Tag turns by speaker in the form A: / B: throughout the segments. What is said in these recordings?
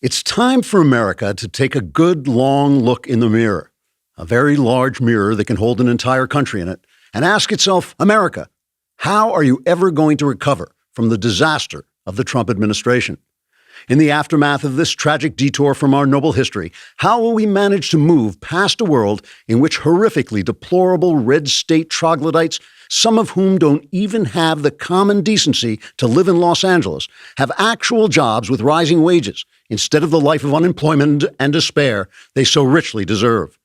A: It's time for America to take a good, long look in the mirror, a very large mirror that can hold an entire country in it, and ask itself, America, how are you ever going to recover from the disaster of the Trump administration? In the aftermath of this tragic detour from our noble history, how will we manage to move past a world in which horrifically deplorable red state troglodytes, some of whom don't even have the common decency to live in Los Angeles, have actual jobs with rising wages instead of the life of unemployment and despair they so richly deserve?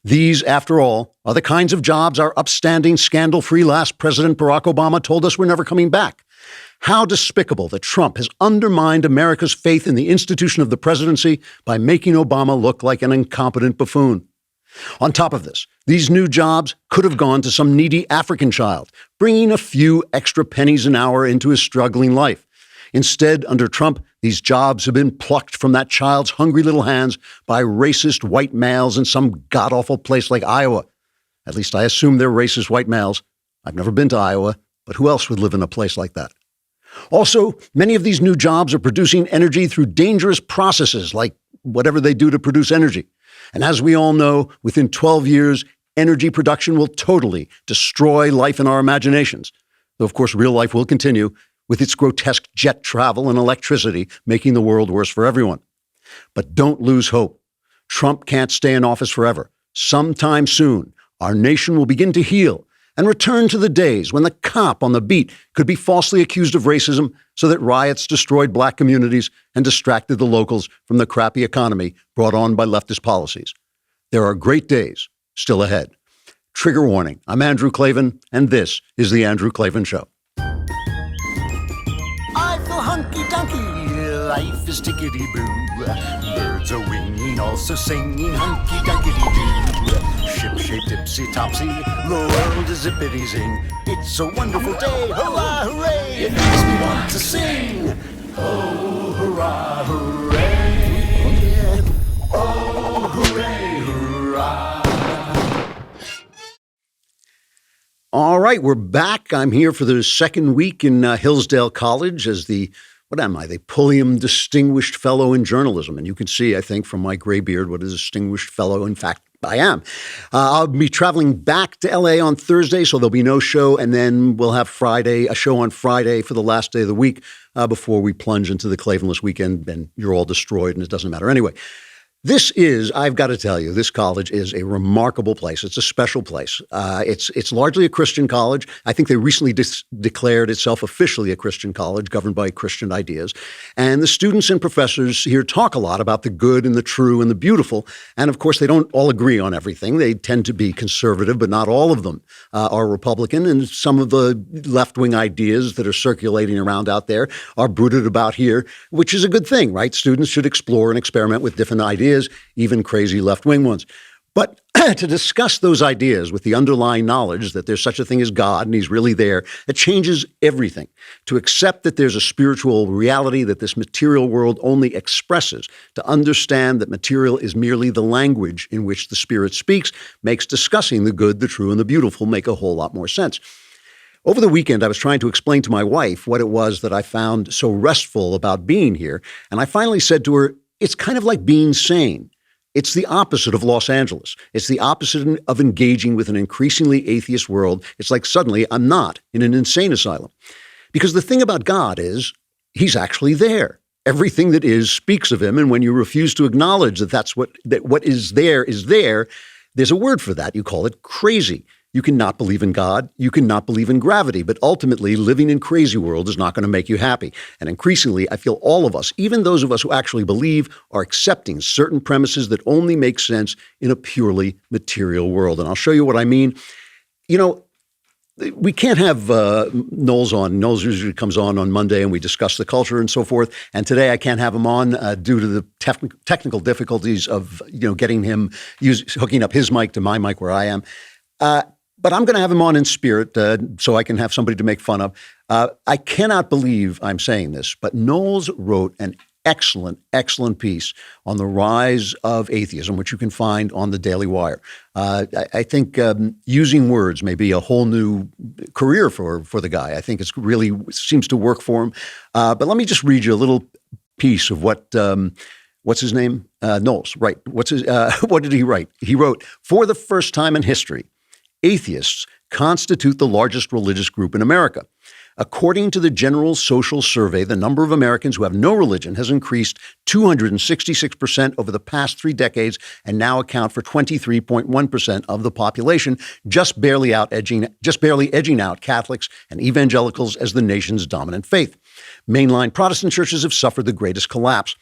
A: These, after all, are the kinds of jobs our upstanding, scandal-free last President Barack Obama told us were never coming back. How despicable that Trump has undermined America's faith in the institution of the presidency by making Obama look like an incompetent buffoon. On top of this, these new jobs could have gone to some needy African child, bringing a few extra pennies an hour into his struggling life. Instead, under Trump, these jobs have been plucked from that child's hungry little hands by racist white males in some god-awful place like Iowa. At least I assume they're racist white males. I've never been to Iowa, but who else would live in a place like that? Also, many of these new jobs are producing energy through dangerous processes like whatever they do to produce energy. And as we all know, within 12 years, energy production will totally destroy life in our imaginations. Though, of course, real life will continue with its grotesque jet travel and electricity making the world worse for everyone. But don't lose hope. Trump can't stay in office forever. Sometime soon, our nation will begin to heal and return to the days when the cop on the beat could be falsely accused of racism so that riots destroyed black communities and distracted the locals from the crappy economy brought on by leftist policies. There are great days still ahead. Trigger warning, I'm Andrew Klavan, and this is The Andrew Klavan Show.
B: I feel hunky-dunky, life is tickety-boo. Birds are winging, also singing hunky-dunky-doo. Ship-shaped, ipsy-topsy, the world is zippity-zing. It's a wonderful day, hurrah, hooray! It makes me want to sing. Oh, hurrah, hooray! Oh, hooray, hurrah!
A: All right, we're back. I'm here for the second week in Hillsdale College as the Pulliam Distinguished Fellow in Journalism. And you can see, I think, from my gray beard, what a distinguished fellow, in fact, I am. I'll be traveling back to L.A. on Thursday, so there'll be no show. And then we'll have a show on Friday for the last day of the week before we plunge into the Klavanless weekend. And you're all destroyed, and it doesn't matter. Anyway, I've got to tell you, this college is a remarkable place. It's a special place. It's largely a Christian college. I think they recently declared itself officially a Christian college governed by Christian ideas. And the students and professors here talk a lot about the good and the true and the beautiful. And of course, they don't all agree on everything. They tend to be conservative, but not all of them are Republican. And some of the left-wing ideas that are circulating around out there are brooded about here, which is a good thing, right? Students should explore and experiment with different ideas, even crazy left-wing ones. But to discuss those ideas with the underlying knowledge that there's such a thing as God and he's really there, it changes everything. To accept that there's a spiritual reality that this material world only expresses, to understand that material is merely the language in which the Spirit speaks, makes discussing the good, the true, and the beautiful make a whole lot more sense. Over the weekend, I was trying to explain to my wife what it was that I found so restful about being here, and I finally said to her, it's kind of like being sane. It's the opposite of Los Angeles. It's the opposite of engaging with an increasingly atheist world. It's like suddenly I'm not in an insane asylum. Because the thing about God is he's actually there. Everything that is speaks of him. And when you refuse to acknowledge that what is there, there's a word for that. You call it crazy. You cannot believe in God. You cannot believe in gravity. But ultimately, living in crazy world is not going to make you happy. And increasingly, I feel all of us, even those of us who actually believe, are accepting certain premises that only make sense in a purely material world. And I'll show you what I mean. You know, we can't have Knowles on. Knowles usually comes on Monday and we discuss the culture and so forth. And today I can't have him on due to the technical difficulties of getting him hooking up his mic to my mic where I am. But I'm going to have him on in spirit so I can have somebody to make fun of. I cannot believe I'm saying this, but Knowles wrote an excellent piece on the rise of atheism, which you can find on the Daily Wire. I think using words may be a whole new career for the guy. I think it's really seems to work for him. But let me just read you a little piece of what What's his name? Knowles, right. What did he write? He wrote, "For the first time in history, atheists constitute the largest religious group in America. According to the General Social Survey, the number of Americans who have no religion has increased 266% over the past 3 decades and now account for 23.1% of the population, just barely edging out Catholics and evangelicals as the nation's dominant faith. Mainline Protestant churches have suffered the greatest collapse.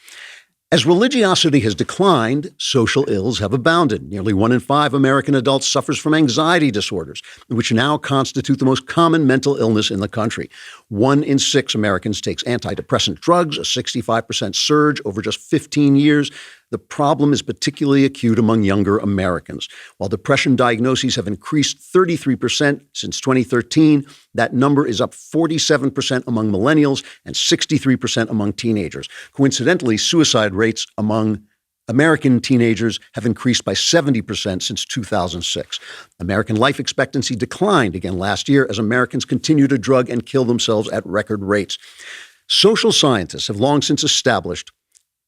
A: As religiosity has declined, social ills have abounded. Nearly 1 in 5 American adults suffers from anxiety disorders, which now constitute the most common mental illness in the country. 1 in 6 Americans takes antidepressant drugs, a 65% surge over just 15 years. The problem is particularly acute among younger Americans. While depression diagnoses have increased 33% since 2013, that number is up 47% among millennials and 63% among teenagers. Coincidentally, suicide rates among American teenagers have increased by 70% since 2006. American life expectancy declined again last year as Americans continue to drug and kill themselves at record rates. Social scientists have long since established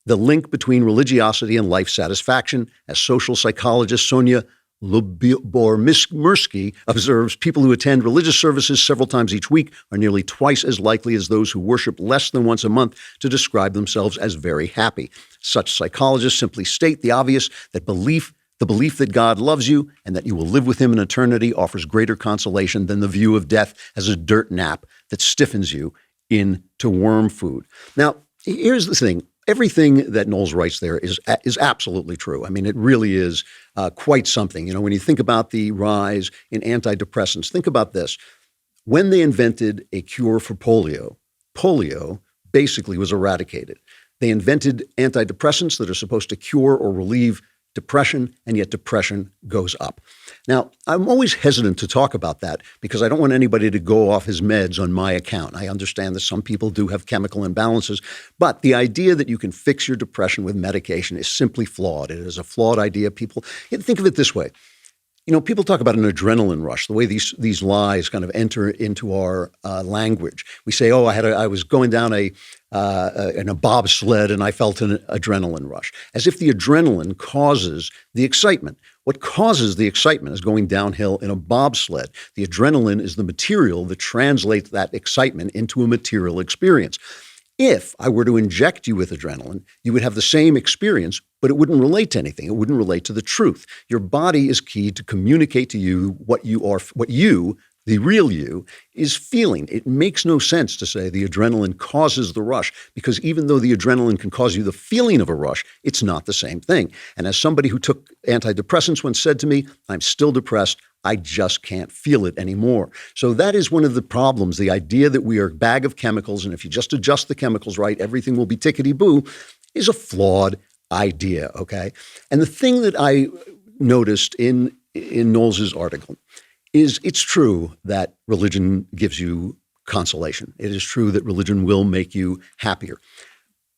A: the link between religiosity and life satisfaction. As social psychologist Sonia Lubomirsky observes, people who attend religious services several times each week are nearly twice as likely as those who worship less than once a month to describe themselves as very happy. Such psychologists simply state the obvious, that the belief that God loves you and that you will live with him in eternity offers greater consolation than the view of death as a dirt nap that stiffens you into worm food. Now, here's the thing. Everything that Knowles writes there is absolutely true. I mean, it really is quite something. You know, when you think about the rise in antidepressants, think about this. When they invented a cure for polio basically was eradicated. They invented antidepressants that are supposed to cure or relieve depression, and yet depression goes up. Now, I'm always hesitant to talk about that because I don't want anybody to go off his meds on my account. I understand that some people do have chemical imbalances, but the idea that you can fix your depression with medication is simply flawed. It is a flawed idea. People think of it this way. You know, people talk about an adrenaline rush, the way these lies kind of enter into our language. We say, "Oh, I was going down in a bobsled and I felt an adrenaline rush," as if the adrenaline causes the excitement. What causes the excitement is going downhill in a bobsled. The adrenaline is the material that translates that excitement into a material experience. If I were to inject you with adrenaline, you would have the same experience, but it wouldn't relate to anything. It wouldn't relate to the truth. Your body is key to communicate to you what you, the real you, is feeling. It makes no sense to say the adrenaline causes the rush, because even though the adrenaline can cause you the feeling of a rush, it's not the same thing. And as somebody who took antidepressants once said to me, "I'm still depressed. I just can't feel it anymore." So that is one of the problems, the idea that we are a bag of chemicals, and if you just adjust the chemicals right, everything will be tickety-boo, is a flawed idea, okay? And the thing that I noticed in Knowles's article is it's true that religion gives you consolation. It is true that religion will make you happier.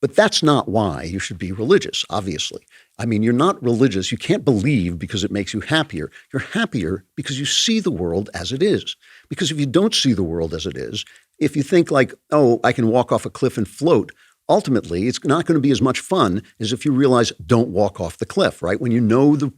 A: But that's not why you should be religious, obviously. I mean, you're not religious. You can't believe because it makes you happier. You're happier because you see the world as it is. Because if you don't see the world as it is, if you think like, "Oh, I can walk off a cliff and float," ultimately, it's not going to be as much fun as if you realize don't walk off the cliff, right? When you know the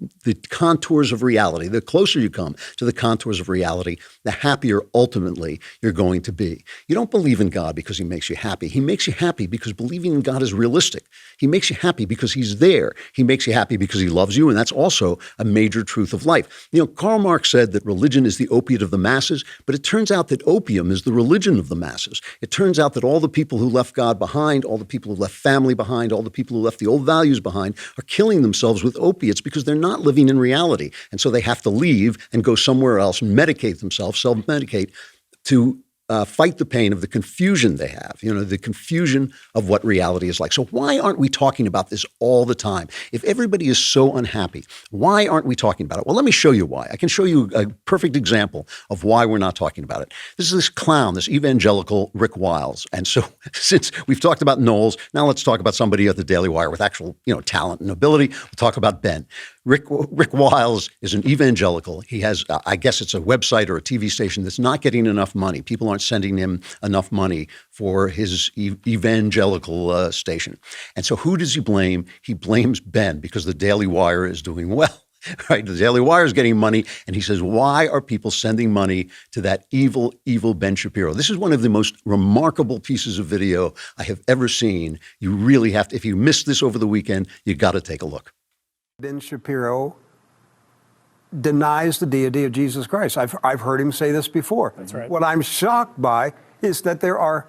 A: contours of reality, the closer you come to the contours of reality, the happier ultimately you're going to be. You don't believe in God because he makes you happy. He makes you happy because believing in God is realistic. He makes you happy because he's there. He makes you happy because he loves you, and that's also a major truth of life. You know, Karl Marx said that religion is the opiate of the masses, but it turns out that opium is the religion of the masses. It turns out that all the people who left God behind, all the people who left family behind, all the people who left the old values behind are killing themselves with opiates because they're not living in reality. And so they have to leave and go somewhere else, medicate themselves, self-medicate to fight the pain of the confusion they have, you know, the confusion of what reality is like. So why aren't we talking about this all the time? If everybody is so unhappy, why aren't we talking about it? Well, let me show you why. I can show you a perfect example of why we're not talking about it. This is this clown, this evangelical Rick Wiles. And so since we've talked about Knowles, now let's talk about somebody at the Daily Wire with actual, talent and ability. We'll talk about Ben. Rick Wiles is an evangelical. He has, I guess it's a website or a TV station that's not getting enough money. People aren't aren't sending him enough money for his evangelical station. And so who does he blame? He blames Ben because the Daily Wire is doing well. Right, the Daily Wire is getting money, and he says, why are people sending money to that evil, evil Ben Shapiro? This is one of the most remarkable pieces of video I have ever seen. You really have to, if you missed this over the weekend, you got to take a look.
C: Ben Shapiro denies the deity of Jesus Christ. I've heard him say this before.
D: That's right.
C: What I'm shocked by is that there are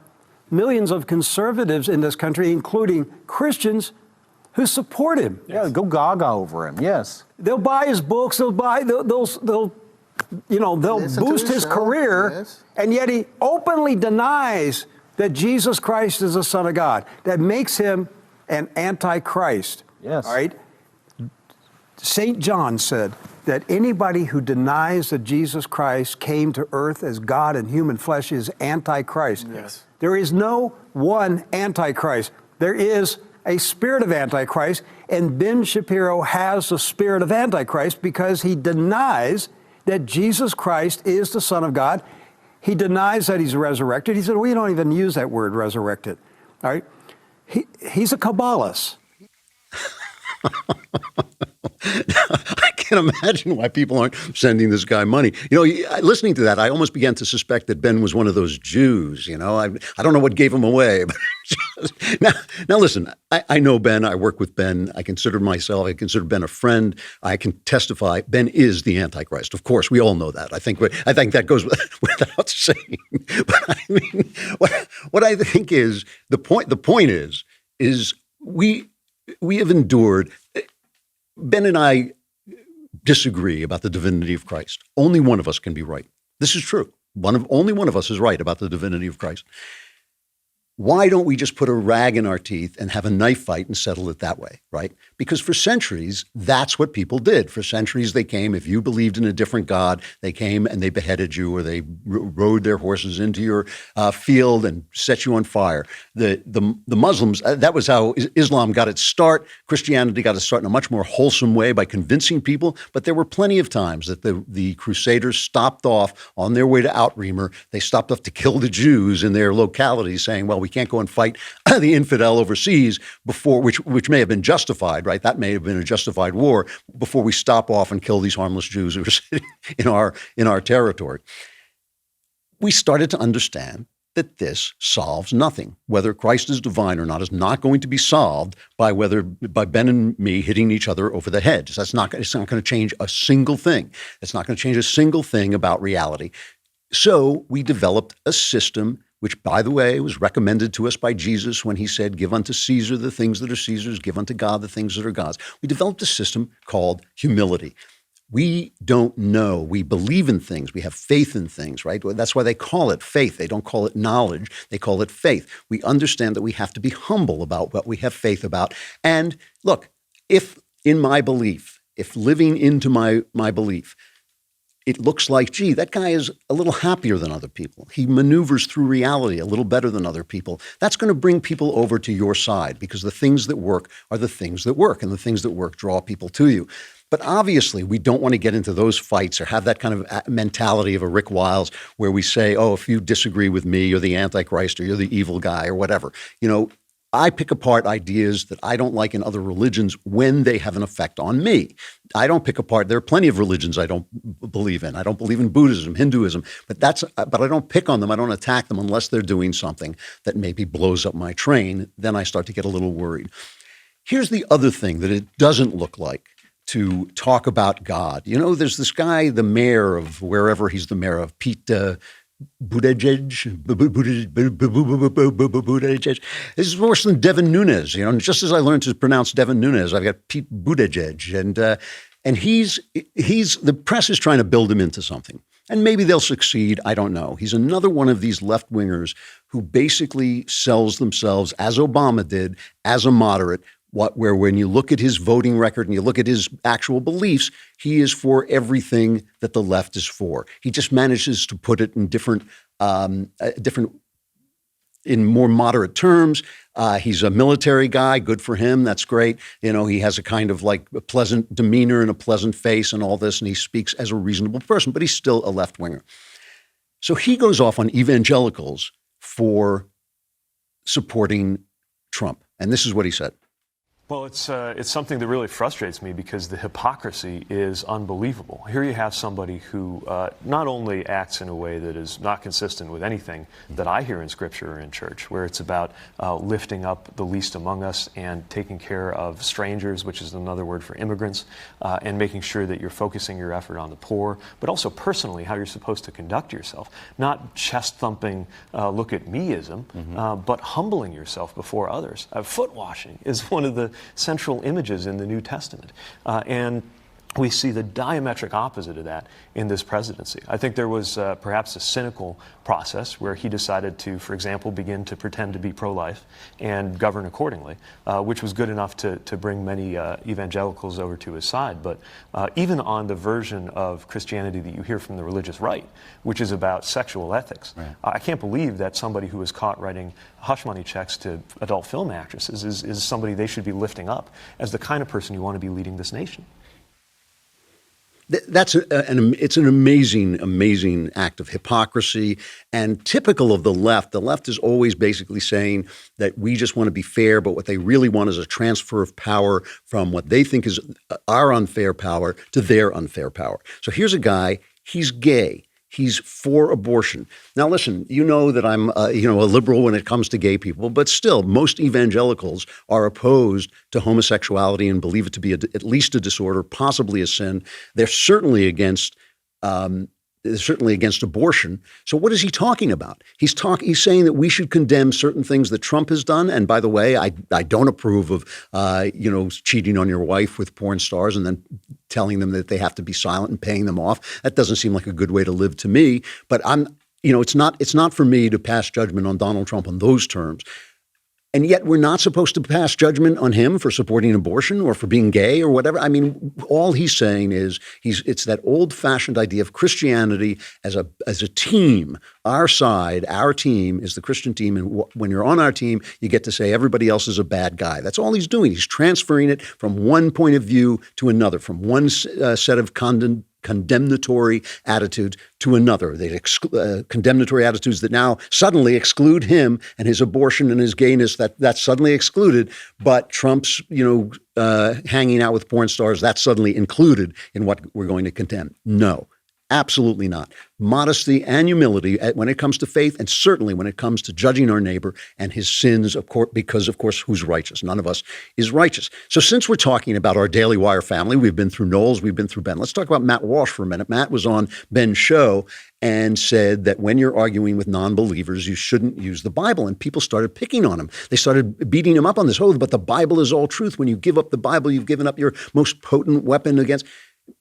C: millions of conservatives in this country, including Christians, who support him.
D: Yeah, go gaga over him. Yes.
C: They'll buy his books. They'll boost his career,
D: yes.
C: And yet he openly denies that Jesus Christ is the Son of God. That makes him an antichrist.
D: Yes.
C: All right. St. John said that anybody who denies that Jesus Christ came to earth as God in human flesh is antichrist.
D: Yes.
C: There is no one antichrist. There is a spirit of antichrist, and Ben Shapiro has the spirit of antichrist because he denies that Jesus Christ is the Son of God. He denies that he's resurrected. He said, we don't even use that word resurrected. All right. He's a Kabbalist.
A: I can't imagine why people aren't sending this guy money. Listening to that, I almost began to suspect that Ben was one of those Jews. I don't know what gave him away. But now listen, I know Ben. I work with Ben. I consider Ben a friend. I can testify Ben is the Antichrist. Of course, we all know that. I think that goes without saying. But I mean, what I think is the point. The point is we have endured. Ben and I disagree about the divinity of Christ. Only one of us can be right. This is true. Only one of us is right about the divinity of Christ. Why don't we just put a rag in our teeth and have a knife fight and settle it that way, right? Because for centuries, that's what people did. For centuries, they came, if you believed in a different God, they came and they beheaded you or they rode their horses into your field and set you on fire. The Muslims, that was how Islam got its start. Christianity got its start in a much more wholesome way by convincing people. But there were plenty of times that the Crusaders stopped off on their way to Outremer. They stopped off to kill the Jews in their localities, saying, well, we can't go and fight the infidel overseas before, which may have been justified, right? That may have been a justified war before we stop off and kill these harmless Jews who are sitting in our territory. We started to understand that this solves nothing. Whether Christ is divine or not is not going to be solved by Ben and me hitting each other over the head. It's not going to change a single thing. It's not going to change a single thing about reality. So we developed a system which, by the way, was recommended to us by Jesus when he said, give unto Caesar the things that are Caesar's, give unto God the things that are God's. We developed a system called humility. We don't know. We believe in things. We have faith in things, right? That's why they call it faith. They don't call it knowledge. They call it faith. We understand that we have to be humble about what we have faith about. And look, if in my belief, if living into my belief, it looks like, gee, that guy is a little happier than other people. He maneuvers through reality a little better than other people. That's going to bring people over to your side because the things that work are the things that work, and the things that work draw people to you. But obviously, we don't want to get into those fights or have that kind of mentality of a Rick Wiles where we say, oh, if you disagree with me, you're the Antichrist or you're the evil guy or whatever. I pick apart ideas that I don't like in other religions when they have an effect on me. I don't pick apart. There are plenty of religions I don't believe in. I don't believe in Buddhism, Hinduism, but I don't pick on them. I don't attack them unless they're doing something that maybe blows up my train. Then I start to get a little worried. Here's the other thing that it doesn't look like to talk about God. There's this guy, the mayor of wherever he's the mayor of, Pete Buttigieg. This is worse than Devin Nunes. Just as I learned to pronounce Devin Nunes, I've got Pete Buttigieg, and he's the press is trying to build him into something, and maybe they'll succeed. I don't know. He's another one of these left wingers who basically sells themselves, as Obama did, as a moderate. Where when you look at his voting record and you look at his actual beliefs, he is for everything that the left is for. He just manages to put it in in more moderate terms. He's a military guy. Good for him. That's great. He has a kind of like a pleasant demeanor and a pleasant face and all this, and he speaks as a reasonable person, but he's still a left winger. So he goes off on evangelicals for supporting Trump. And this is what he said.
E: Well, it's something that really frustrates me because the hypocrisy is unbelievable. Here you have somebody who not only acts in a way that is not consistent with anything that I hear in Scripture or in church, where it's about lifting up the least among us and taking care of strangers, which is another word for immigrants, and making sure that you're focusing your effort on the poor, but also personally how you're supposed to conduct yourself. Not chest-thumping, look-at-me-ism, but humbling yourself before others. Foot washing is one of the central images in the New Testament. And we see the diametric opposite of that in this presidency. I think there was perhaps a cynical process where he decided to, for example, begin to pretend to be pro-life and govern accordingly, which was good enough to bring many evangelicals over to his side. But even on the version of Christianity that you hear from the religious right, which is about sexual ethics, right. I can't believe that somebody who was caught writing hush money checks to adult film actresses is somebody they should be lifting up as the kind of person you want to be leading this nation.
A: It's an amazing act of hypocrisy and typical of the left. The left is always basically saying that we just want to be fair, but what they really want is a transfer of power from what they think is our unfair power to their unfair power. So here's a guy, he's gay. He's for abortion. Now, listen, you know that I'm, a liberal when it comes to gay people, but still, most evangelicals are opposed to homosexuality and believe it to be at least a disorder, possibly a sin. They're certainly against abortion. So what is he talking about? He's saying that we should condemn certain things that Trump has done. And by the way, I don't approve of, cheating on your wife with porn stars and then telling them that they have to be silent and paying them off. That doesn't seem like a good way to live to me. But it's not for me to pass judgment on Donald Trump on those terms. And yet we're not supposed to pass judgment on him for supporting abortion or for being gay or whatever. I mean, all he's saying is it's that old-fashioned idea of Christianity as a team. Our side, our team is the Christian team. And when you're on our team, you get to say everybody else is a bad guy. That's all he's doing. He's transferring it from one point of view to another, from one set of condemnatory attitudes to another. They condemnatory attitudes that now suddenly exclude him and his abortion and his gayness. That's suddenly excluded, but Trump's hanging out with porn stars, that's suddenly included in what we're going to condemn. No. Absolutely not. Modesty and humility when it comes to faith, and certainly when it comes to judging our neighbor and his sins, of course, because, of course, who's righteous? None of us is righteous. So since we're talking about our Daily Wire family, we've been through Knowles, we've been through Ben. Let's talk about Matt Walsh for a minute. Matt was on Ben's show and said that when you're arguing with non-believers, you shouldn't use the Bible. And people started picking on him. They started beating him up on this. Oh, but the Bible is all truth. When you give up the Bible, you've given up your most potent weapon against...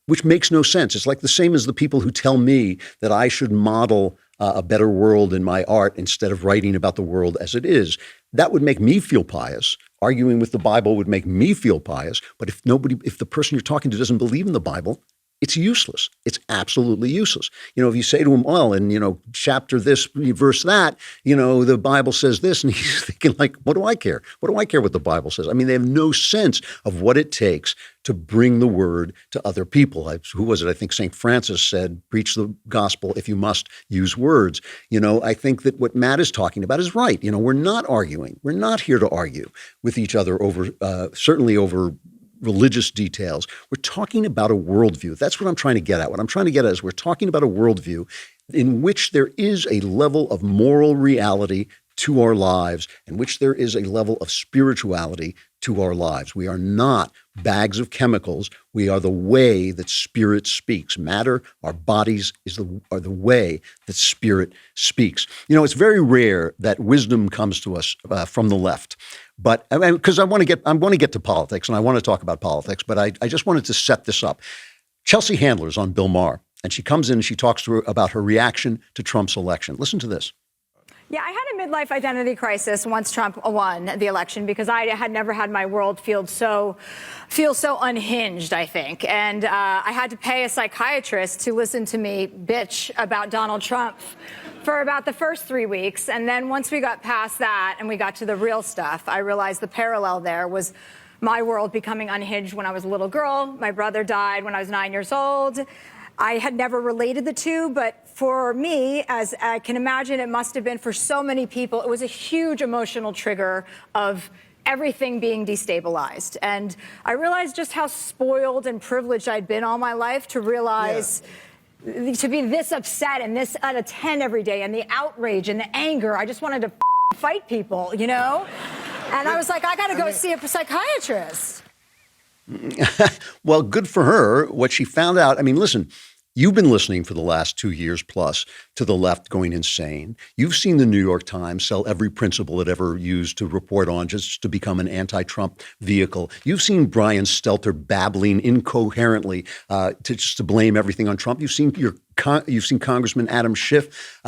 A: Which makes no sense. It's like the same as the people who tell me that I should model a better world in my art instead of writing about the world as it is. That would make me feel pious. Arguing with the Bible would make me feel pious. But if the person you're talking to doesn't believe in the Bible, it's useless. It's absolutely useless. If you say to him, well, in, chapter this, verse that, the Bible says this, and he's thinking like, what do I care? What do I care what the Bible says? I mean, they have no sense of what it takes to bring the word to other people. Who was it? I think St. Francis said, preach the gospel if you must use words. I think that what Matt is talking about is right. We're not arguing. We're not here to argue with each other certainly over religious details. We're talking about a worldview. That's what I'm trying to get at. What I'm trying to get at is we're talking about a worldview in which there is a level of moral reality to our lives, in which there is a level of spirituality to our lives. We are not bags of chemicals. We are the way that spirit speaks. Matter, our bodies are the way that spirit speaks. It's very rare that wisdom comes to us from the left. But because I want to get to politics and I want to talk about politics, but I just wanted to set this up. Chelsea Handler's on Bill Maher, and she comes in and she talks to her about her reaction to Trump's election. Listen to this.
F: Yeah, I had a midlife identity crisis once Trump won the election because I had never had my world feel so unhinged, I think. And I had to pay a psychiatrist to listen to me bitch about Donald Trump for about the first 3 weeks. And then once we got past that and we got to the real stuff, I realized the parallel there was my world becoming unhinged when I was a little girl. My brother died when I was 9 years old. I had never related the two, but for me, as I can imagine, it must have been for so many people, it was a huge emotional trigger of everything being destabilized. And I realized just how spoiled and privileged I'd been all my life to realize to be this upset and this out of 10 every day, and the outrage and the anger. I just wanted to fight people, you know? And I was like, I got to go see a psychiatrist.
A: Well, good for her. What she found out, I mean, listen, you've been listening for the last 2 years plus to the left going insane. You've seen the New York Times sell every principle it ever used to report on just to become an anti-Trump vehicle. You've seen Brian Stelter babbling incoherently to blame everything on Trump. You've seen Congressman Adam Schiff,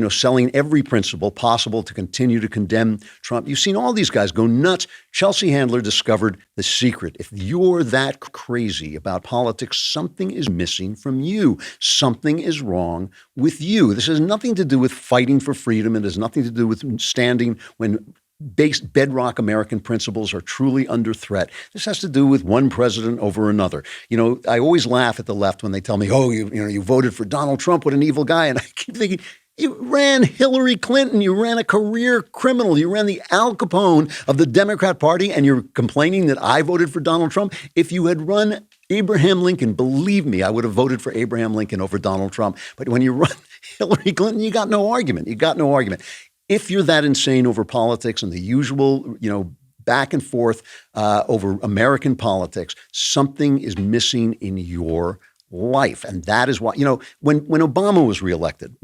A: selling every principle possible to continue to condemn Trump. You've seen all these guys go nuts. Chelsea Handler discovered the secret. If you're that crazy about politics, something is missing from you. Something is wrong with you. This has nothing to do with fighting for freedom. It has nothing to do with standing when bedrock American principles are truly under threat. This has to do with one president over another. You know, I always laugh at the left when they tell me, "Oh, you voted for Donald Trump. What an evil guy!" And I keep thinking, you ran Hillary Clinton. You ran a career criminal. You ran the Al Capone of the Democrat Party, and you're complaining that I voted for Donald Trump. If you had run Abraham Lincoln, believe me, I would have voted for Abraham Lincoln over Donald Trump. But when you run Hillary Clinton, you got no argument. You got no argument. If you're that insane over politics and the usual, back and forth over American politics, something is missing in your life. And that is why, when Obama was reelected,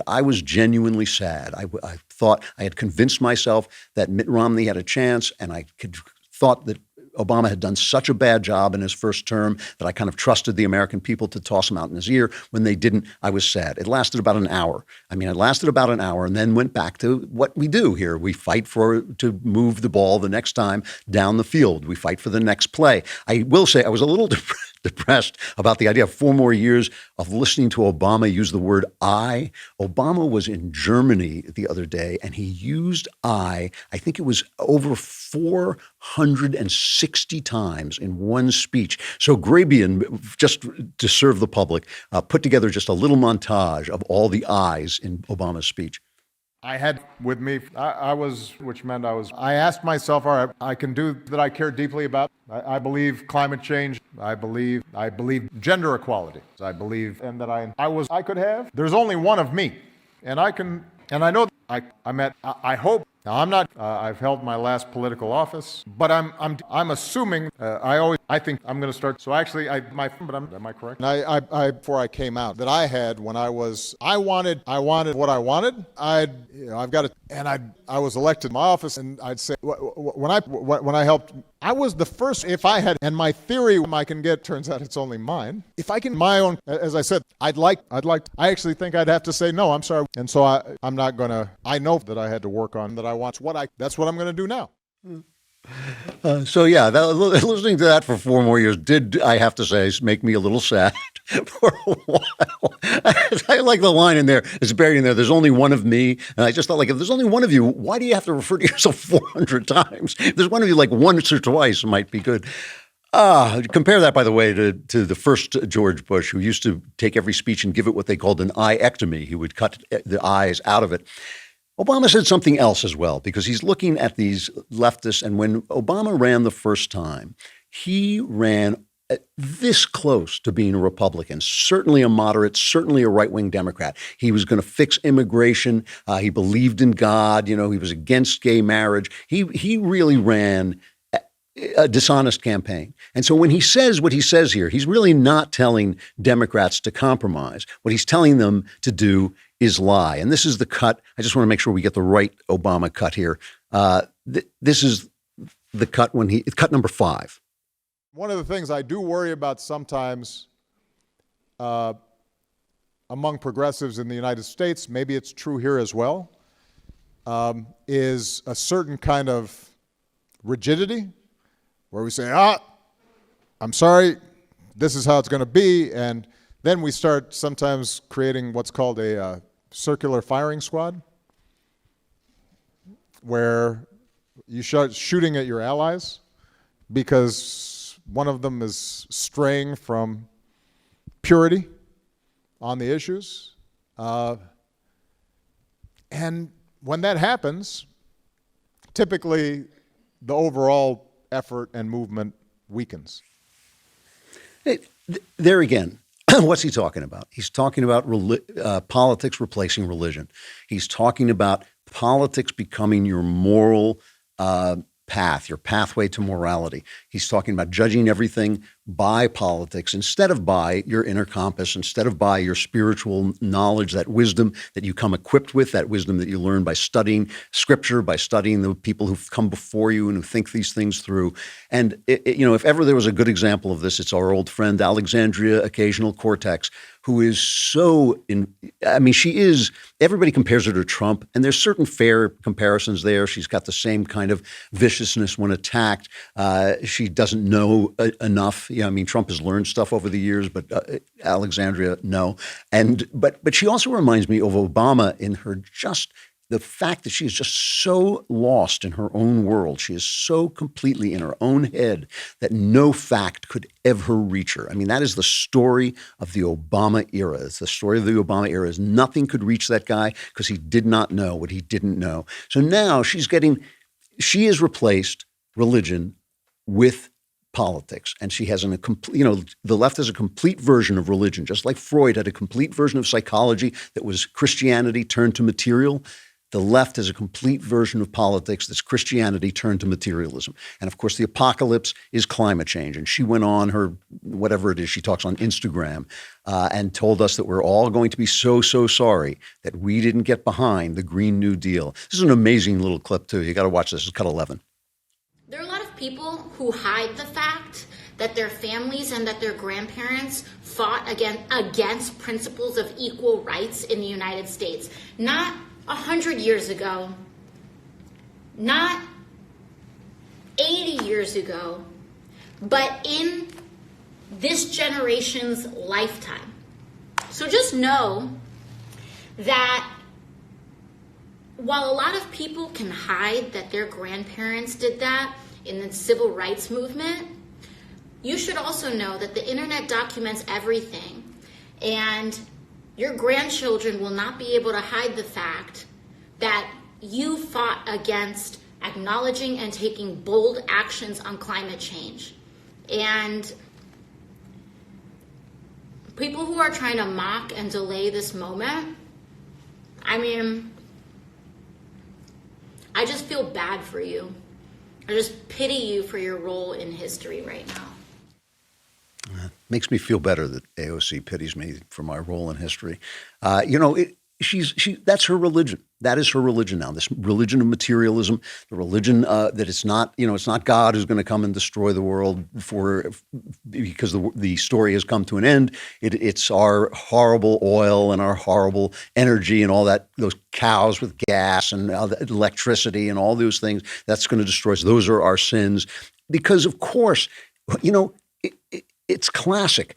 A: I was genuinely sad. I thought I had convinced myself that Mitt Romney had a chance, and I thought that Obama had done such a bad job in his first term that I kind of trusted the American people to toss him out in his ear. When they didn't, I was sad. It lasted about an hour. And then went back to what we do here. We fight to move the ball the next time down the field. We fight for the next play. I will say I was a little depressed about the idea of 4 more years of listening to Obama use the word I. Obama was in Germany the other day, and he used I think it was over 460 times in one speech. So Grabian, just to serve the public, put together just a little montage of all the I's in Obama's speech.
G: I had with me, I asked myself, all right, I can do that I care deeply about. I believe climate change. I believe gender equality. I believe, and that I could have. There's only one of me, and I know I hope. Now I'm not. I've held my last political office, but I'm assuming. I think I'm going to start. So actually, am I correct? And before I came out, that I had when I wanted what I wanted. I've got it, and I was elected to my office, and I'd say when I helped. I was the first, if I had, and my theory I can get, turns out it's only mine. If I can, my own, as I said, I actually think I'd have to say, no, I'm sorry. And so I'm not going to, I know that I had to work on that. That's what I'm going to do now.
A: Listening to that for 4 more years did, I have to say, make me a little sad for a while. I like the line in there, it's buried in there, there's only one of me. And I just thought, if there's only one of you, why do you have to refer to yourself 400 times? If there's one of you, once or twice might be good. Compare that, by the way, to the first George Bush, who used to take every speech and give it what they called an eye-ectomy. He would cut the eyes out of it. Obama said something else as well, because he's looking at these leftists. And when Obama ran the first time, he ran this close to being a Republican, certainly a moderate, certainly a right-wing Democrat. He was going to fix immigration. He believed in God. He was against gay marriage. He really ran a dishonest campaign. And so when he says what he says here, he's really not telling Democrats to compromise. What he's telling them to do is lie. And this is the cut. I just want to make sure we get the right Obama cut here. This is the cut cut number 5.
G: One of the things I do worry about sometimes among progressives in the United States, maybe it's true here as well, is a certain kind of rigidity where we say, I'm sorry, this is how it's going to be. And then we start sometimes creating what's called a circular firing squad, where you start shooting at your allies because one of them is straying from purity on the issues. And when that happens, typically the overall effort and movement weakens.
A: There again, what's he talking about? He's talking about politics replacing religion. He's talking about politics becoming your moral path, your pathway to morality. He's talking about judging everything by politics instead of by your inner compass, instead of by your spiritual knowledge, that wisdom that you come equipped with, that wisdom that you learn by studying Scripture, by studying the people who've come before you and who think these things through. And, if ever there was a good example of this, it's our old friend Alexandria Occasional Cortex, who is everybody compares her to Trump, and there's certain fair comparisons there. She's got the same kind of viciousness when attacked. She doesn't know enough. Trump has learned stuff over the years, but Alexandria, no. But she also reminds me of Obama in her the fact that she is just so lost in her own world. She is so completely in her own head that no fact could ever reach her. That is the story of the Obama era. It's the story of the Obama era. Is nothing could reach that guy because he did not know what he didn't know. So now she has replaced religion with politics, and she has the left has a complete version of religion, just like Freud had a complete version of psychology that was Christianity turned to material. The left has a complete version of politics that's Christianity turned to materialism. And of course, the apocalypse is climate change. And she went on her, whatever it is, she talks on Instagram and told us that we're all going to be so sorry that we didn't get behind the Green New Deal. This is an amazing little clip, too. You got to watch this. It's cut 11.
H: There are a lot of people who hide the fact that their families and that their grandparents fought against principles of equal rights in the United States. Not 100 years ago, not 80 years ago, but in this generation's lifetime. So just know that while a lot of people can hide that their grandparents did that in the civil rights movement, you should also know that the internet documents everything, and your grandchildren will not be able to hide the fact that you fought against acknowledging and taking bold actions on climate change. And people who are trying to mock and delay this moment, I just feel bad for you. I just pity you for your role in history right now.
A: Makes me feel better that AOC pities me for my role in history. That's her religion. That is her religion now. This religion of materialism, the religion that it's not God who's going to come and destroy the world because the story has come to an end. It's our horrible oil and our horrible energy and all that, those cows with gas and electricity and all those things that's going to destroy us. Those are our sins. Because of course, it's classic.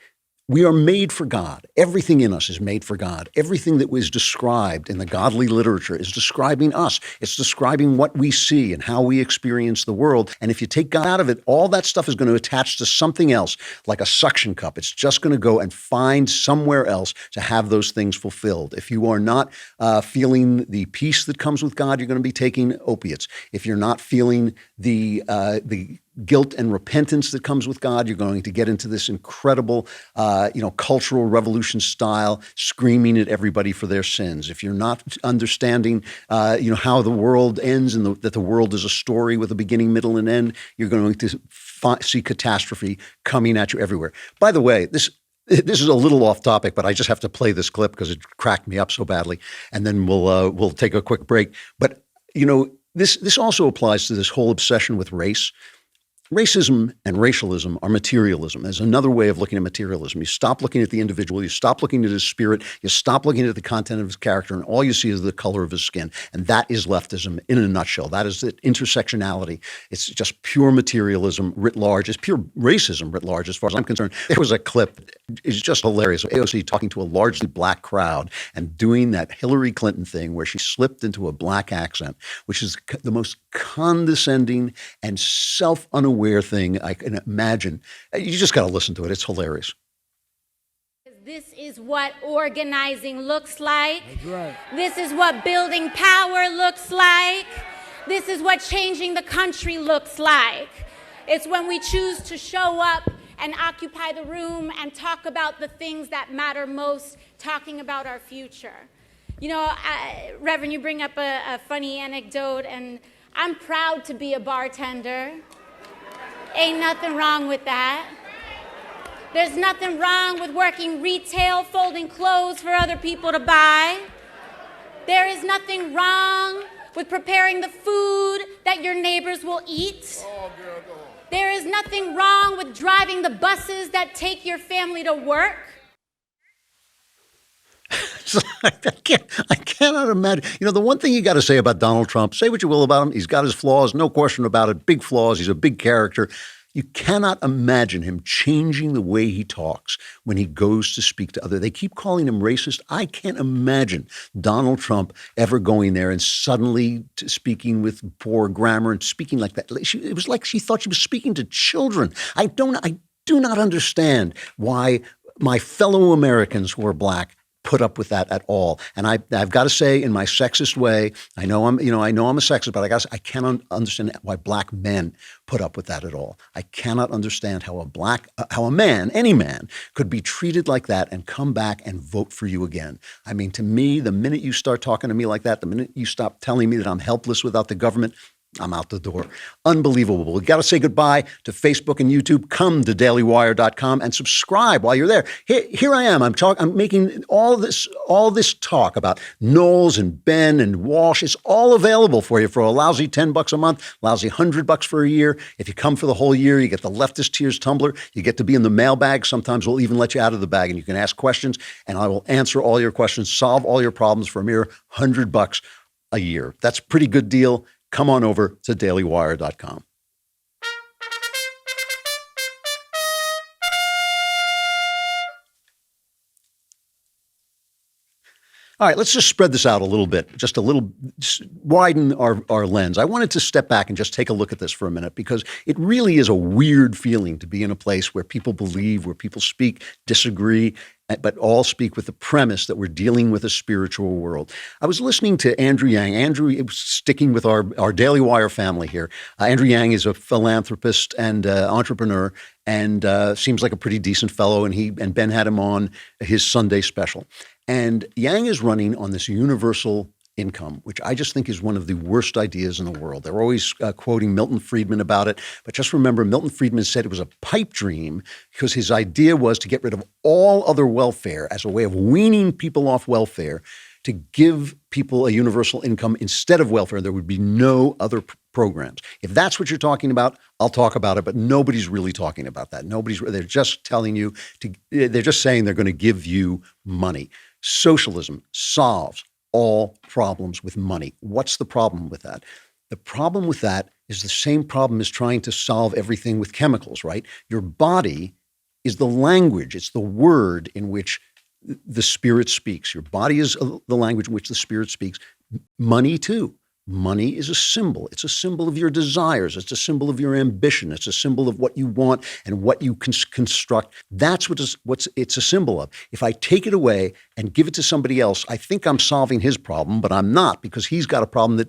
A: We are made for God. Everything in us is made for God. Everything that was described in the godly literature is describing us. It's describing what we see and how we experience the world. And if you take God out of it, all that stuff is going to attach to something else, like a suction cup. It's just going to go and find somewhere else to have those things fulfilled. If you are not feeling the peace that comes with God, you're going to be taking opiates. If you're not feeling the guilt and repentance that comes with God, you're going to get into this incredible, cultural revolution style, screaming at everybody for their sins. If you're not understanding, how the world ends and that the world is a story with a beginning, middle, and end, you're going to see catastrophe coming at you everywhere. By the way, this is a little off topic, but I just have to play this clip because it cracked me up so badly, and then we'll take a quick break. But this also applies to this whole obsession with race. Racism and racialism are materialism. There's another way of looking at materialism. You stop looking at the individual, you stop looking at his spirit, you stop looking at the content of his character, and all you see is the color of his skin. And that is leftism in a nutshell. That is the intersectionality. It's just pure materialism writ large. It's pure racism writ large as far as I'm concerned. There was a clip, it's just hilarious, of AOC talking to a largely black crowd and doing that Hillary Clinton thing where she slipped into a black accent, which is the most condescending and self-unaware thing I can imagine. You just got to listen to it. It's hilarious.
I: this is what organizing looks like.
J: That's right.
I: This is what building power looks like. This is what changing the country looks like. It's when we choose to show up and occupy the room and talk about the things that matter most, talking about our future. You know, Reverend, you bring up a funny anecdote, and I'm proud to be a bartender. Ain't nothing wrong with that. There's nothing wrong with working retail, folding clothes for other people to buy. There is nothing wrong with preparing the food that your neighbors will eat. There is nothing wrong with driving the buses that take your family to work.
A: I cannot imagine. You know, the one thing you got to say about Donald Trump, say what you will about him, he's got his flaws, no question about it, big flaws, he's a big character. You cannot imagine him changing the way he talks when he goes to speak to others. They keep calling him racist. I can't imagine Donald Trump ever going there and suddenly speaking with poor grammar and speaking like that. It was like she thought she was speaking to children. I do not understand why my fellow Americans who are black put up with that at all. And I've got to say, in my sexist way, I know I'm a sexist, but I cannot understand why black men put up with that at all. I cannot understand how a man, any man, could be treated like that and come back and vote for you again. I mean, to me, the minute you start talking to me like that, the minute you stop telling me that I'm helpless without the government, I'm out the door. Unbelievable. We've got to say goodbye to Facebook and YouTube. Come to dailywire.com and subscribe while you're there. Here I am. I'm making all this talk about Knowles and Ben and Walsh. It's all available for you for a lousy $10 a month, lousy $100 for a year. If you come for the whole year, you get the Leftist Tears tumbler. You get to be in the mailbag. Sometimes we'll even let you out of the bag and you can ask questions and I will answer all your questions, solve all your problems for a mere $100 a year. That's a pretty good deal. Come on over to dailywire.com. All right, let's just spread this out a little bit, just widen our lens. I wanted to step back and just take a look at this for a minute because it really is a weird feeling to be in a place where people believe, where people speak, disagree, but all speak with the premise that we're dealing with a spiritual world. I was listening to Andrew Yang. Andrew, sticking with our Daily Wire family here. Andrew Yang is a philanthropist and entrepreneur and seems like a pretty decent fellow. And Ben had him on his Sunday special. And Yang is running on this universal income, which I just think is one of the worst ideas in the world. They're always quoting Milton Friedman about it. But just remember, Milton Friedman said it was a pipe dream because his idea was to get rid of all other welfare as a way of weaning people off welfare to give people a universal income instead of welfare. There would be no other programs. If that's what you're talking about, I'll talk about it, but nobody's really talking about that. They're just telling you they're just saying they're going to give you money. Socialism solves all problems with money. What's the problem with that? The problem with that is the same problem as trying to solve everything with chemicals, right? Your body is the language. It's the word in which the spirit speaks. Your body is the language in which the spirit speaks. Money too. Money is a symbol. It's a symbol of your desires. It's a symbol of your ambition. It's a symbol of what you want and what you can construct. That's what it's a symbol of. If I take it away and give it to somebody else, I think I'm solving his problem, but I'm not because he's got a problem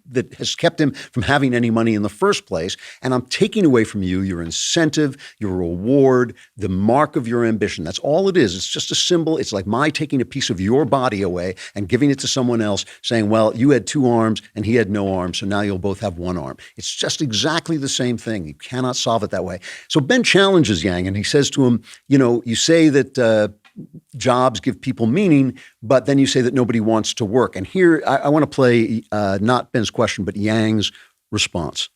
A: that has kept him from having any money in the first place. And I'm taking away from you your incentive, your reward, the mark of your ambition. That's all it is. It's just a symbol. It's like my taking a piece of your body away and giving it to someone else saying, well, you had 2 arms and he had no arm, so now you'll both have 1 arm. It's just exactly the same thing. You cannot solve it that way. So Ben challenges Yang, and he says to him, you say that jobs give people meaning, but then you say that nobody wants to work. And here, I want to play not Ben's question, but Yang's response.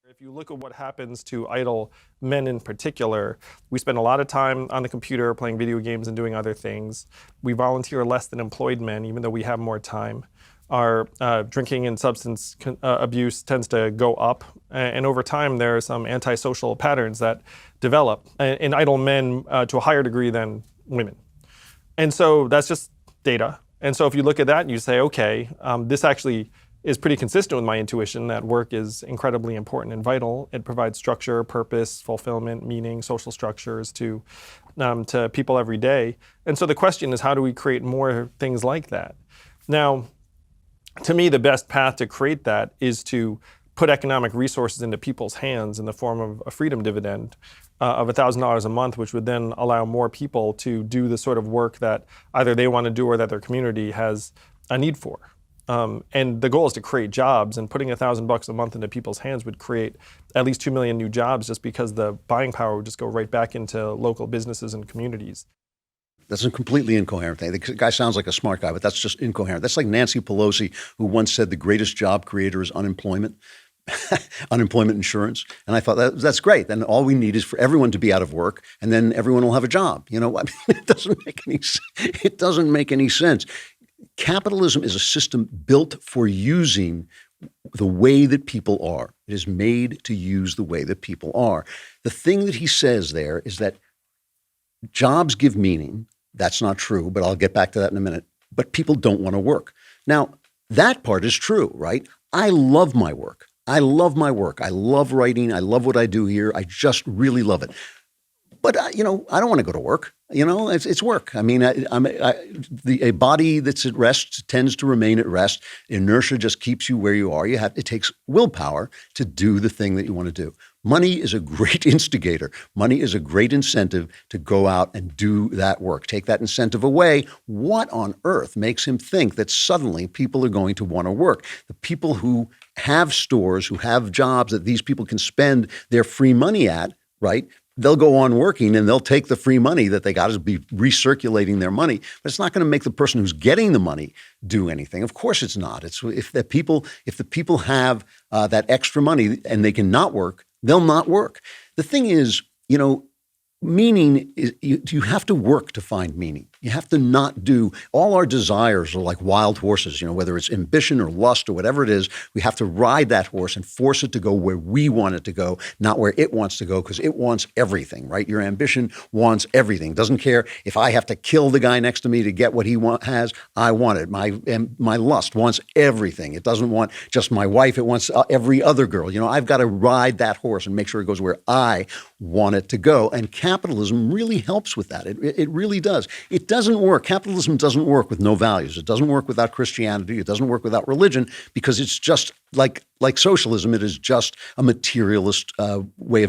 K: If you look at what happens to idle men in particular, we spend a lot of time on the computer playing video games and doing other things. We volunteer less than employed men, even though we have more time. Our drinking and substance abuse tends to go up. And over time, there are some antisocial patterns that develop in idle men to a higher degree than women. And so that's just data. And so if you look at that and you say, okay, this actually is pretty consistent with my intuition that work is incredibly important and vital. It provides structure, purpose, fulfillment, meaning, social structures to people every day. And so the question is, how do we create more things like that? Now, to me, the best path to create that is to put economic resources into people's hands in the form of a freedom dividend of $1,000 a month, which would then allow more people to do the sort of work that either they want to do or that their community has a need for. And the goal is to create jobs, and putting $1,000 a month into people's hands would create at least 2 million new jobs, just because the buying power would just go right back into local businesses and communities.
A: That's a completely incoherent thing. The guy sounds like a smart guy, but that's just incoherent. That's like Nancy Pelosi, who once said the greatest job creator is unemployment, unemployment insurance. And I thought that's great. Then all we need is for everyone to be out of work, and then everyone will have a job. I mean, it doesn't make any sense. Capitalism is a system built for using the way that people are. It is made to use the way that people are. The thing that he says there is that jobs give meaning. That's not true, but I'll get back to that in a minute. But people don't want to work. Now, that part is true, right? I love my work. I love my work. I love writing. I love what I do here. I just really love it. But, I don't want to go to work. It's work. I mean, a body that's at rest tends to remain at rest. Inertia just keeps you where you are. It takes willpower to do the thing that you want to do. Money is a great instigator. Money is a great incentive to go out and do that work. Take that incentive away. What on earth makes him think that suddenly people are going to want to work? The people who have stores, who have jobs that these people can spend their free money at, right? They'll go on working and they'll take the free money that they got to be recirculating their money. But it's not going to make the person who's getting the money do anything. Of course it's not. It's if the people have that extra money and they can not work, they'll not work. The thing is, meaning is you have to work to find meaning. You have to not do all our desires are like wild horses, whether it's ambition or lust or whatever it is, we have to ride that horse and force it to go where we want it to go, not where it wants to go, because it wants everything, right? Your ambition wants everything. Doesn't care if I have to kill the guy next to me to get what he has, I want it. My lust wants everything. It doesn't want just my wife, it wants every other girl. I've got to ride that horse and make sure it goes where I want it to go. And capitalism really helps with that. It really does. It doesn't work. Capitalism doesn't work with no values. It doesn't work without Christianity. It doesn't work without religion, because it's just like socialism. It is just a materialist way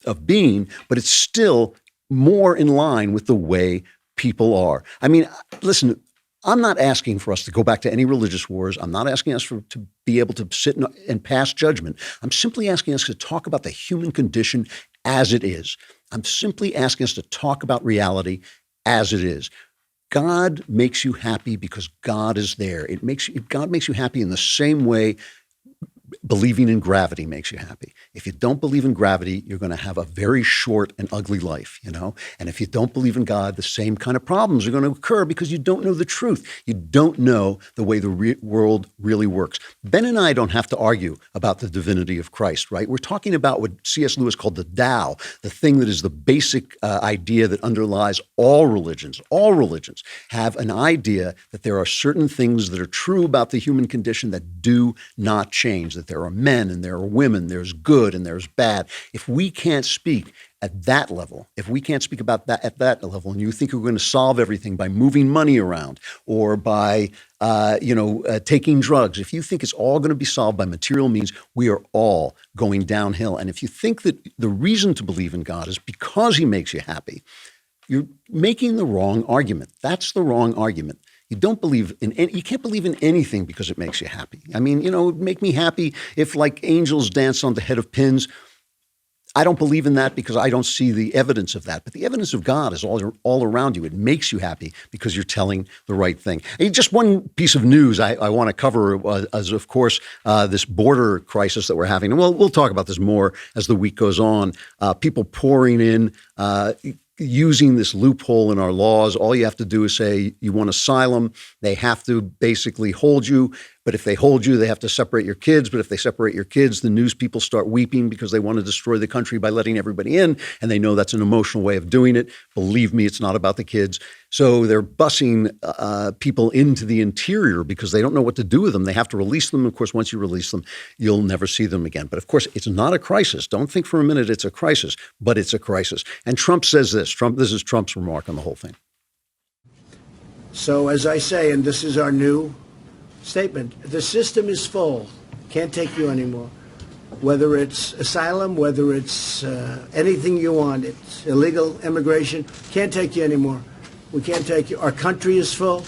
A: of being, but it's still more in line with the way people are. I mean, listen, I'm not asking for us to go back to any religious wars. I'm not asking us to be able to sit and pass judgment. I'm simply asking us to talk about the human condition as it is. I'm simply asking us to talk about reality as it is. God makes you happy because God is there. God makes you happy in the same way believing in gravity makes you happy. If you don't believe in gravity, you're going to have a very short and ugly life, And if you don't believe in God, the same kind of problems are going to occur because you don't know the truth. You don't know the way the world really works. Ben and I don't have to argue about the divinity of Christ, right? We're talking about what C.S. Lewis called the Tao, the thing that is the basic idea that underlies all religions. All religions have an idea that there are certain things that are true about the human condition that do not change, that there are men and there are women, there's good and there's bad. If we can't speak at that level, if we can't speak about that at that level, and you think we're going to solve everything by moving money around or by, taking drugs, if you think it's all going to be solved by material means, we are all going downhill. And if you think that the reason to believe in God is because he makes you happy, you're making the wrong argument. That's the wrong argument. You can't believe in anything because it makes you happy. I mean, it would make me happy if like angels dance on the head of pins. I don't believe in that because I don't see the evidence of that. But the evidence of God is all around you. It makes you happy because you're telling the right thing. And just one piece of news I want to cover is, of course, this border crisis that we're having. And we'll talk about this more as the week goes on. People pouring in, using this loophole in our laws. All you have to do is say you want asylum. They have to basically hold you But if they hold you, they have to separate your kids. But if they separate your kids, the news people start weeping because they want to destroy the country by letting everybody in. And they know that's an emotional way of doing it. Believe me, it's not about the kids. So they're busing people into the interior because they don't know what to do with them. They have to release them. Of course, once you release them, you'll never see them again. But of course, it's not a crisis. Don't think for a minute it's a crisis, but it's a crisis. And Trump says this. This is Trump's remark on the whole thing.
J: So as I say, and this is our new statement, the system is full. Can't take you anymore. Whether it's asylum, whether it's anything you want, it's illegal immigration, can't take you anymore. We can't take you. Our country is full.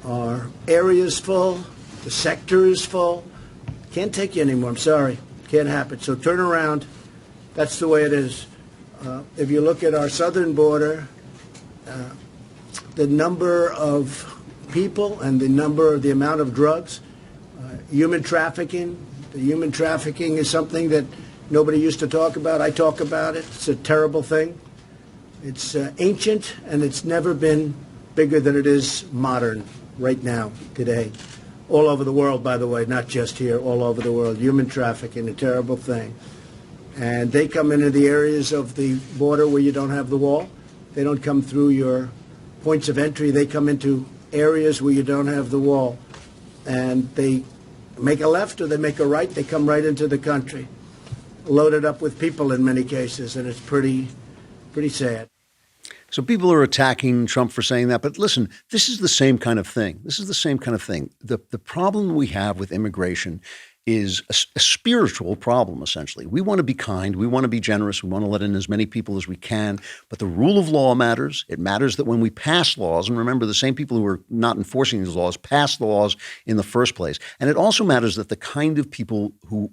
J: Our area is full. The sector is full. Can't take you anymore. I'm sorry. Can't happen. So turn around. That's the way it is. If you look at our southern border, the number of people and the amount of drugs, human trafficking. The human trafficking is something that nobody used to talk about. I talk about it. It's a terrible thing. It's ancient, and it's never been bigger than it is modern right now, today. All over the world, by the way, not just here, all over the world. Human trafficking, a terrible thing. And they come into the areas of the border where you don't have the wall. They don't come through your points of entry. They come into areas where you don't have the wall. And they make a left or they make a right. They come right into the country, loaded up with people in many cases, and it's pretty sad.
A: So people are attacking Trump for saying that. But listen, this is the same kind of thing. The problem we have with immigration is a spiritual problem, essentially. We want to be kind. We want to be generous. We want to let in as many people as we can. But the rule of law matters. It matters that when we pass laws, and remember, the same people who are not enforcing these laws pass the laws in the first place. And it also matters that the kind of people who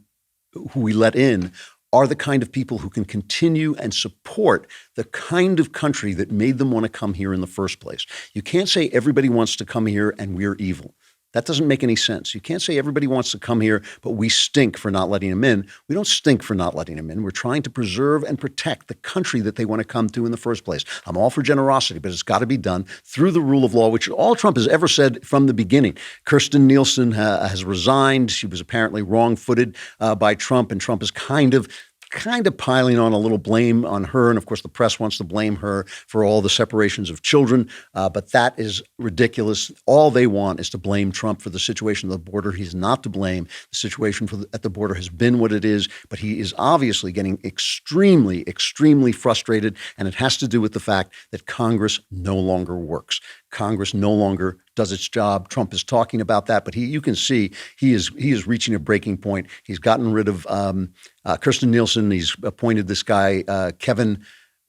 A: we let in are the kind of people who can continue and support the kind of country that made them want to come here in the first place. You can't say everybody wants to come here and we're evil. That doesn't make any sense. You can't say everybody wants to come here, but we stink for not letting them in. We don't stink for not letting them in. We're trying to preserve and protect the country that they want to come to in the first place. I'm all for generosity, but it's got to be done through the rule of law, which all Trump has ever said from the beginning. Kirstjen Nielsen has resigned. She was apparently wrong-footed by Trump, and Trump is kind of piling on a little blame on her. And of course, the press wants to blame her for all the separations of children. But that is ridiculous. All they want is to blame Trump for the situation at the border. He's not to blame. The situation at the border has been what it is. But he is obviously getting extremely, extremely frustrated. And it has to do with the fact that Congress no longer works. Congress no longer does its job. Trump is talking about that, but you can see he is reaching a breaking point. He's gotten rid of Kirstjen Nielsen. He's appointed this guy, Kevin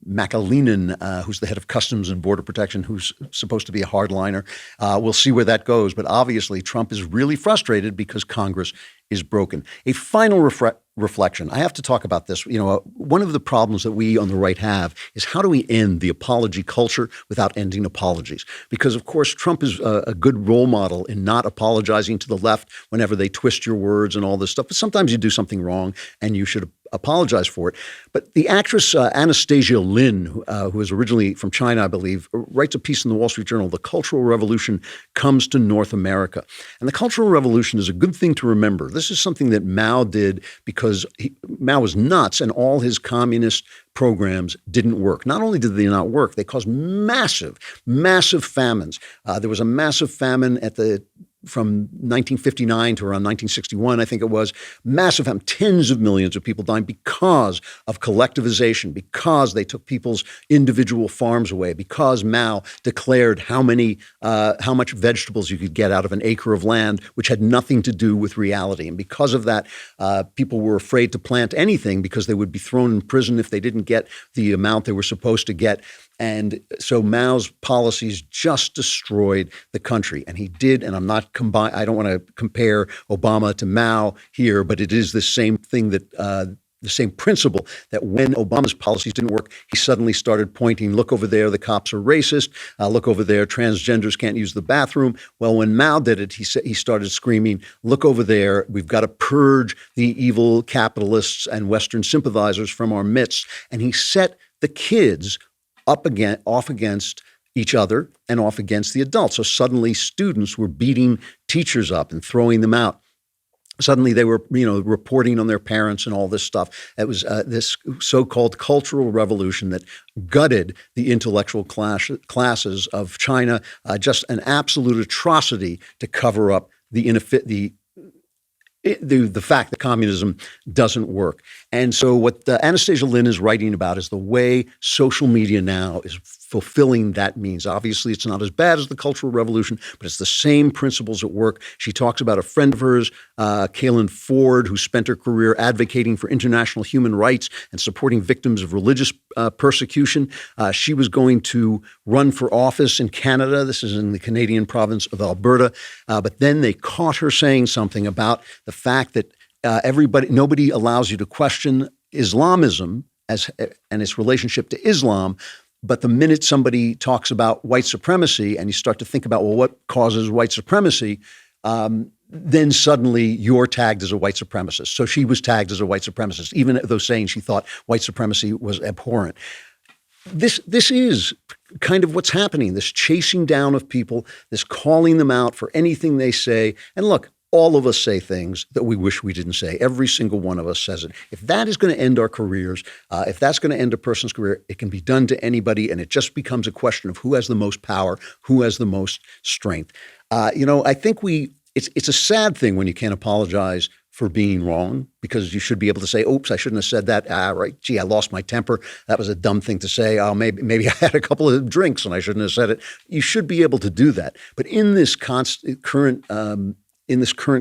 A: McAleenan, who's the head of Customs and Border Protection, who's supposed to be a hardliner. We'll see where that goes. But obviously, Trump is really frustrated because Congress is broken. A final reflection. I have to talk about this. One of the problems that we on the right have is how do we end the apology culture without ending apologies? Because, of course, Trump is a good role model in not apologizing to the left whenever they twist your words and all this stuff. But sometimes you do something wrong and you should apologize for it. But the actress Anastasia Lin, who is originally from China, I believe, writes a piece in the Wall Street Journal, "The Cultural Revolution Comes to North America." And the Cultural Revolution is a good thing to remember. This is something that Mao did because Mao was nuts and all his communist programs didn't work. Not only did they not work, they caused massive, massive famines. There was a massive famine from 1959 to around 1961, I think it was, massive, tens of millions of people dying because of collectivization, because they took people's individual farms away, because Mao declared how much vegetables you could get out of an acre of land, which had nothing to do with reality. And because of that, people were afraid to plant anything because they would be thrown in prison if they didn't get the amount they were supposed to get. And so Mao's policies just destroyed the country. And he did, and I don't want to compare Obama to Mao here, but it is the same thing that the same principle that when Obama's policies didn't work, he suddenly started pointing, look over there, the cops are racist. Look over there, transgenders can't use the bathroom. Well, when Mao did it, he started screaming, look over there, we've got to purge the evil capitalists and Western sympathizers from our midst. And he set the kids off against each other and off against the adults. So suddenly students were beating teachers up and throwing them out. Suddenly they were, reporting on their parents and all this stuff. It was this so-called cultural revolution that gutted the intellectual classes of China, just an absolute atrocity to cover up the fact that communism doesn't work. And so what Anastasia Lin is writing about is the way social media now is fulfilling that means. Obviously, it's not as bad as the Cultural Revolution, but it's the same principles at work. She talks about a friend of hers, Kaylin Ford, who spent her career advocating for international human rights and supporting victims of religious persecution. She was going to run for office in Canada. This is in the Canadian province of Alberta. But then they caught her saying something about the fact that nobody allows you to question Islamism and its relationship to Islam. But the minute somebody talks about white supremacy and you start to think about, well, what causes white supremacy, then suddenly you're tagged as a white supremacist. So she was tagged as a white supremacist, even though saying she thought white supremacy was abhorrent. This is kind of what's happening, this chasing down of people, this calling them out for anything they say. And look, all of us say things that we wish we didn't say. Every single one of us says it. If that is going to end our careers, if that's going to end a person's career, it can be done to anybody, and it just becomes a question of who has the most power, who has the most strength. I think it's a sad thing when you can't apologize for being wrong, because you should be able to say, oops, I shouldn't have said that. Right. Gee, I lost my temper. That was a dumb thing to say. Oh, maybe I had a couple of drinks and I shouldn't have said it. You should be able to do that. But in this current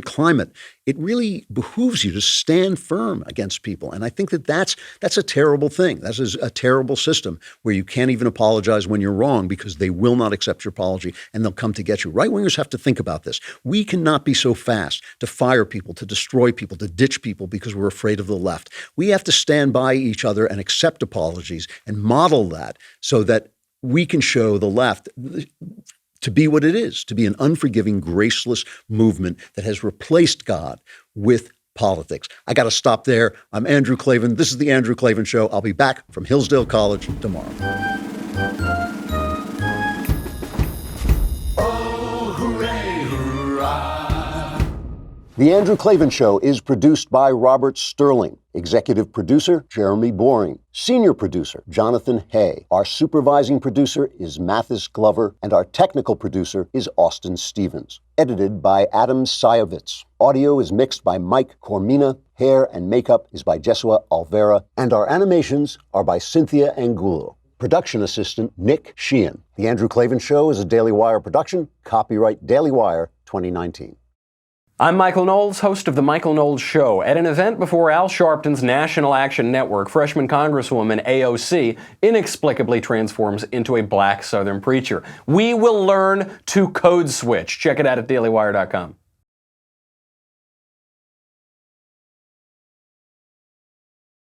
A: climate, it really behooves you to stand firm against people. And I think that's a terrible thing. That is a terrible system where you can't even apologize when you're wrong because they will not accept your apology and they'll come to get you. Right-wingers have to think about this. We cannot be so fast to fire people, to destroy people, to ditch people because we're afraid of the left. We have to stand by each other and accept apologies and model that so that we can show the left to be what it is, to be an unforgiving, graceless movement that has replaced God with politics. I got to stop there. I'm Andrew Klavan. This is The Andrew Klavan Show. I'll be back from Hillsdale College tomorrow.
B: Oh, hooray, hurrah.
A: The Andrew Klavan Show is produced by Robert Sterling. Executive producer, Jeremy Boring. Senior producer, Jonathan Hay. Our supervising producer is Mathis Glover, and our technical producer is Austin Stevens. Edited by Adam Sayevitz. Audio is mixed by Mike Cormina. Hair and makeup is by Jesua Alvera. And our animations are by Cynthia Angulo. Production assistant, Nick Sheehan. The Andrew Klavan Show is a Daily Wire production. Copyright Daily Wire 2019.
L: I'm Michael Knowles, host of The Michael Knowles Show. At an event before Al Sharpton's National Action Network, freshman Congresswoman AOC inexplicably transforms into a black Southern preacher. We will learn to code switch. Check it out at dailywire.com.